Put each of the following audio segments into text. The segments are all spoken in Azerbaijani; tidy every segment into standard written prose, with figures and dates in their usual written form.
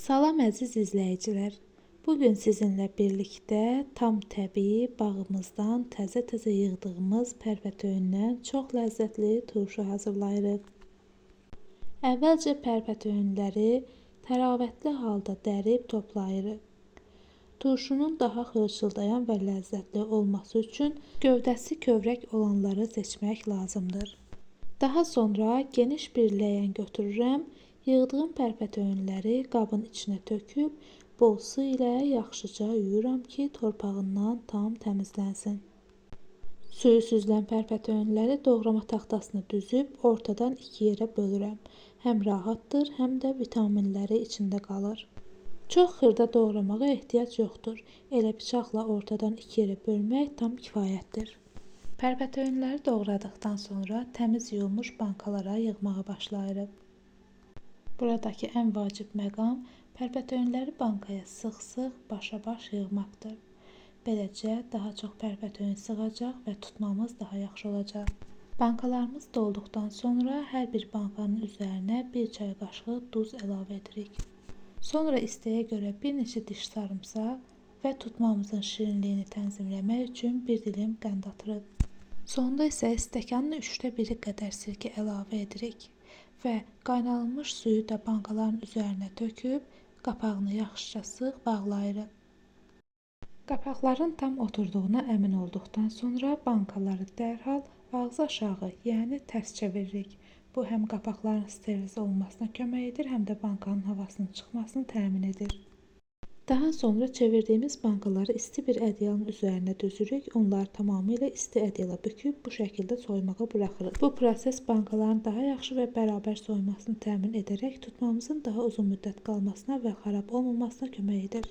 Salam əziz izləyicilər. Bugün sizinlə birlikdə tam təbii bağımızdan təzə-təzə yığdığımız pərpətöyündən çox ləzzətli turşu hazırlayırıq. Əvvəlcə pərpətöyünləri təravətli halda dərib toplayırıq. Turşunun daha xırçıldayan və ləzzətli olması üçün gövdəsi kövrək olanları seçmək lazımdır. Daha sonra geniş bir ləyən götürürəm. Yığdığım pərpətöyünləri qabın içinə töküb, bol su ilə yaxşıca yuyuram ki, torpağından tam təmizlənsin. Suyu süzülən pərpətöyünləri doğrama taxtasına düzüb, ortadan iki yerə bölürəm. Həm rahatdır, həm də vitaminləri içində qalır. Çox xırda doğramağa ehtiyac yoxdur. Elə bıçaqla ortadan iki yerə bölmək tam kifayətdir. Pərpətöyünləri doğradıqdan sonra təmiz yuyulmuş bankalara yığmağa başlayırıq. Buradakı ən vacib məqam pərpətöyünləri bankaya sıx-sıx, başa-baş yığmaqdır. Beləcə daha çox pərpətöyün sığacaq və tutmamız daha yaxşı olacaq. Bankalarımız dolduqdan sonra hər bir bankanın üzərinə bir çay qaşığı duz əlavə edirik. Sonra isteğə görə bir neçə diş sarımsaq və tutmamızın şirinliyini tənzimləmək üçün bir dilim qənd atırıq. Sonda isə stəkanın 1/3 qədər sirkə əlavə edirik və qaynanmış suyu da bankaların üzərinə töküb, qapağını yaxşıca sıx bağlayırıq. Qapaqların tam oturduğuna əmin olduqdan sonra bankaları dərhal ağzı aşağı, yəni tərs çeviririk. Bu həm qapaqların steriliz olmasına kömək edir, həm də bankanın havasının çıxmasını təmin edir. Daha sonra çevirdiyimiz bankaları isti bir ədyalın üzərinə düzürük. Onları tamamilə isti ədyala büküb bu şəkildə soymağa buraxırıq. Bu proses bankaların daha yaxşı və bərabər soymasını təmin edərək tutmamızın daha uzun müddət qalmasına və xarab olmamasına kömək edir.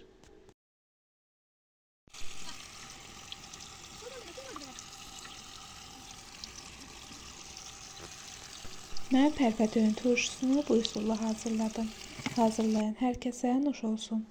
Mən pərpətöyün turşusunu bu üsulla hazırladım. Hazırlayan hər kəsə nuş olsun.